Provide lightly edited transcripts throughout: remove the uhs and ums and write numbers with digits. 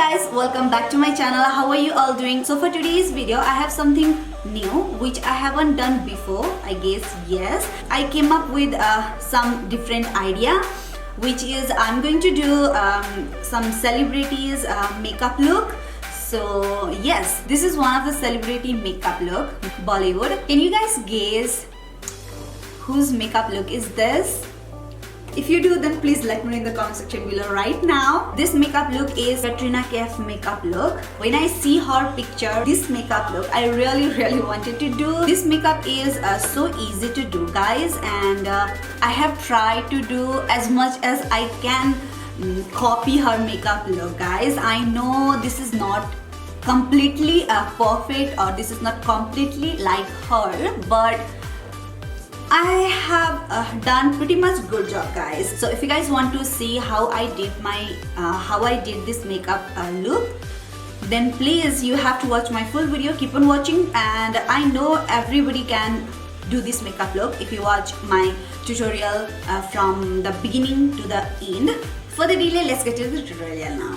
guys, welcome back to my channel. How are you all doing? So for today's video I have something new which I haven't done before. I guess yes, I came up with some different idea, which is I'm going to do some celebrities makeup look. So yes, this is one of the celebrity makeup look, Bollywood. Can you guys guess whose makeup look is this? If you do, then please let me know in the comment section below right now. This makeup look is Katrina Kaif makeup look. When I see her picture, this makeup look, I really wanted to do. This makeup is so easy to do, guys, and I have tried to do as much as I can copy her makeup look, guys. I know this is not completely perfect, or this is not completely like her, but I have done pretty much good job, guys. So if you guys want to see how I did this makeup look, then please you have to watch my full video. Keep on watching, and I know everybody can do this makeup look if you watch my tutorial from the beginning to the end. For the delay, let's get to the tutorial now.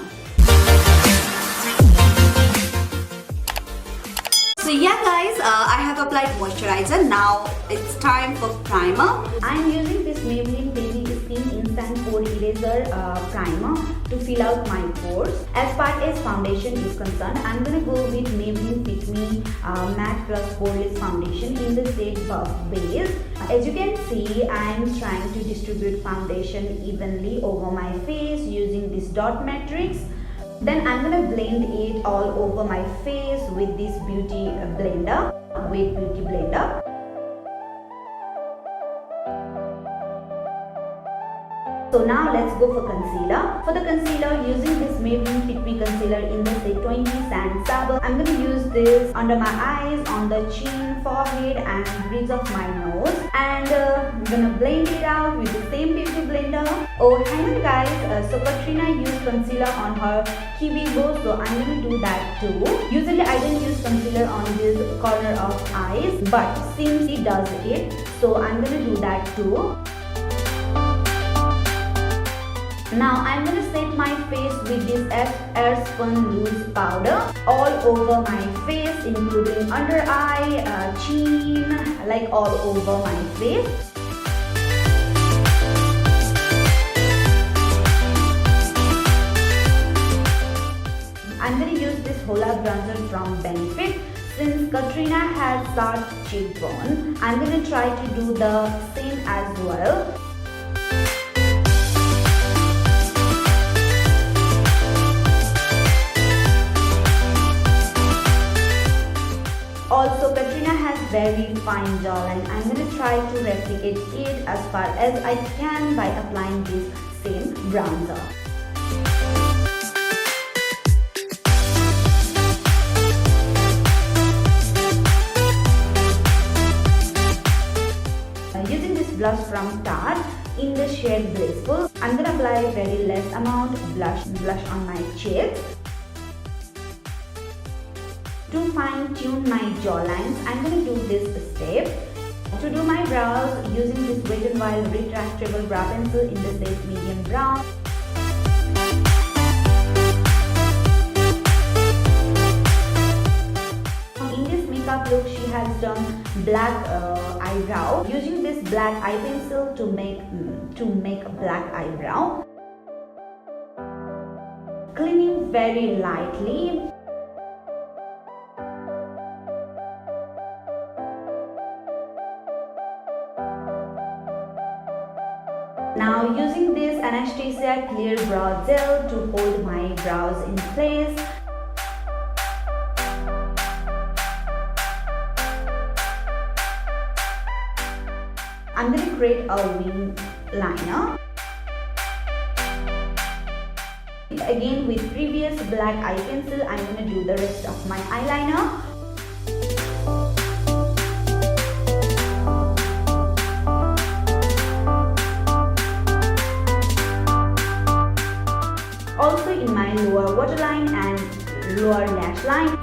So yeah guys, I have applied moisturizer. Now it's time for primer. I'm using this Maybelline Baby Skin Instant Pore Eraser primer to fill out my pores. As far as foundation is concerned, I'm gonna go with Maybelline Fit Me Matte Plus Poreless Foundation in the shade Buff Base. As you can see, I'm trying to distribute foundation evenly over my face using this dot matrix. Then I'm gonna blend it all over my face with this beauty blender, wet beauty blender. So now let's go for concealer. For the concealer, using this Maybelline Fit Me concealer in the shade 20 Sand Sable. I'm gonna use this under my eyes, on the chin, forehead, and bridge of my nose. And I'm gonna blend it out with the same beauty blender. Oh, hang on guys. So Katrina used concealer on her kiwi bow, so I'm gonna do that too. Usually I don't use concealer on this corner of eyes, but since it does it, so I'm gonna do that too. Now I'm gonna set my face with this Airspun loose powder all over my face, including under eye, chin, like all over my face. I'm gonna use this Hola bronzer from Benefit. Since Katrina has dark cheekbone, I'm gonna try to do the same as well. Also, Katrina has very fine jawline. I'm going to try to replicate it as far as I can by applying this same bronzer. Using this blush from Tarte in the shade Blissful, I'm going to apply very less amount blush on my cheeks. To fine tune my jawlines, I'm going to do this step. To do my brows, using this Wet n Wild retractable brow pencil in the shade medium brown. In this makeup look, she has done black eyebrow. Using this black eye pencil to make a black eyebrow. Cleaning very lightly. Now using this Anastasia Clear Brow Gel to hold my brows in place. I'm going to create a wing liner. Again with previous black eye pencil, I'm going to do the rest of my eyeliner. Also in my lower waterline and lower lash line.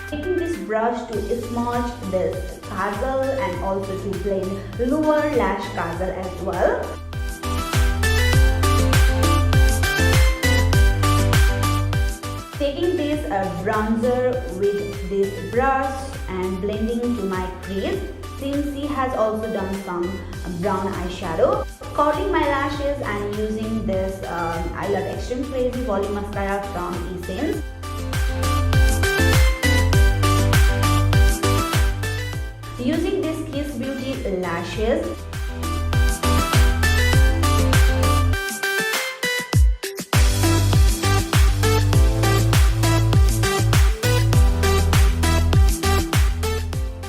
Taking this brush to smudge this kajal and also to blend lower lash kajal as well. bronzer with this brush and blending to my crease. Since she has also done some brown eyeshadow. Curling my lashes and using this I Love Extreme Crazy Volume Mascara from Essence. Using this Kiss Beauty lashes.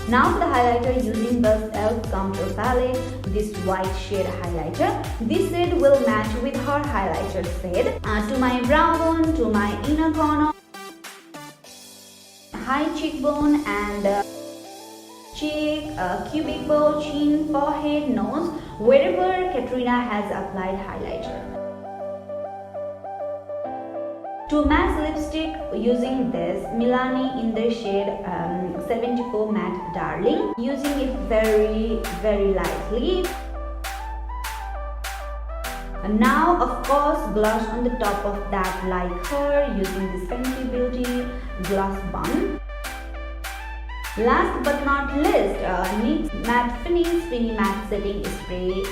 Now for the highlighter, using the e.l.f. Contour Palette, this white shade highlighter. This shade will match with her highlighter shade. To my brow bone, to my inner corner, high cheekbone and cheek, cubic bow, chin, forehead, nose, wherever Katrina has applied highlighter. To match lipstick, using this Milani in the shade 74 Matte Darling. Using it very lightly. And now of course gloss on the top of that like her, using this Fenty Beauty Gloss Bun. Last but not least, NYX Matte Finish Fini Matte Setting Spray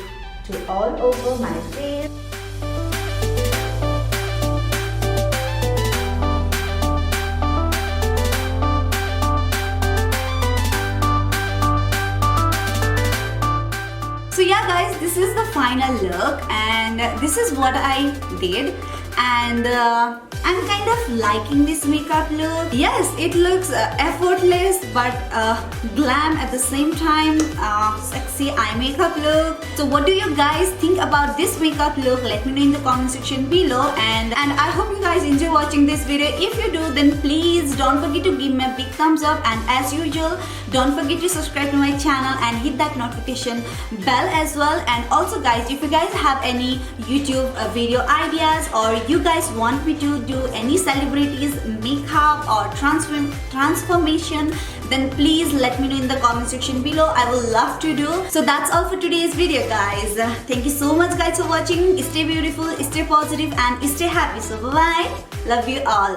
to all over my face. So yeah guys, this is the final look and this is what I did, and I'm kind of liking this makeup look. Yes, it looks effortless but glam at the same time, sexy eye makeup look. So what do you guys think about this makeup look? Let me know in the comment section below, and I hope you guys enjoy watching this video. If you do, then please don't forget to give me a big thumbs up, and as usual don't forget to subscribe to my channel and hit that notification bell as well. And also guys, if you guys have any YouTube video ideas, or you guys want me to do any celebrities makeup or transformation, then please let me know in the comment section below. I will love to do. So that's all for today's video guys. Thank you so much guys for watching. Stay beautiful, stay positive and stay happy. So bye bye. Love you all.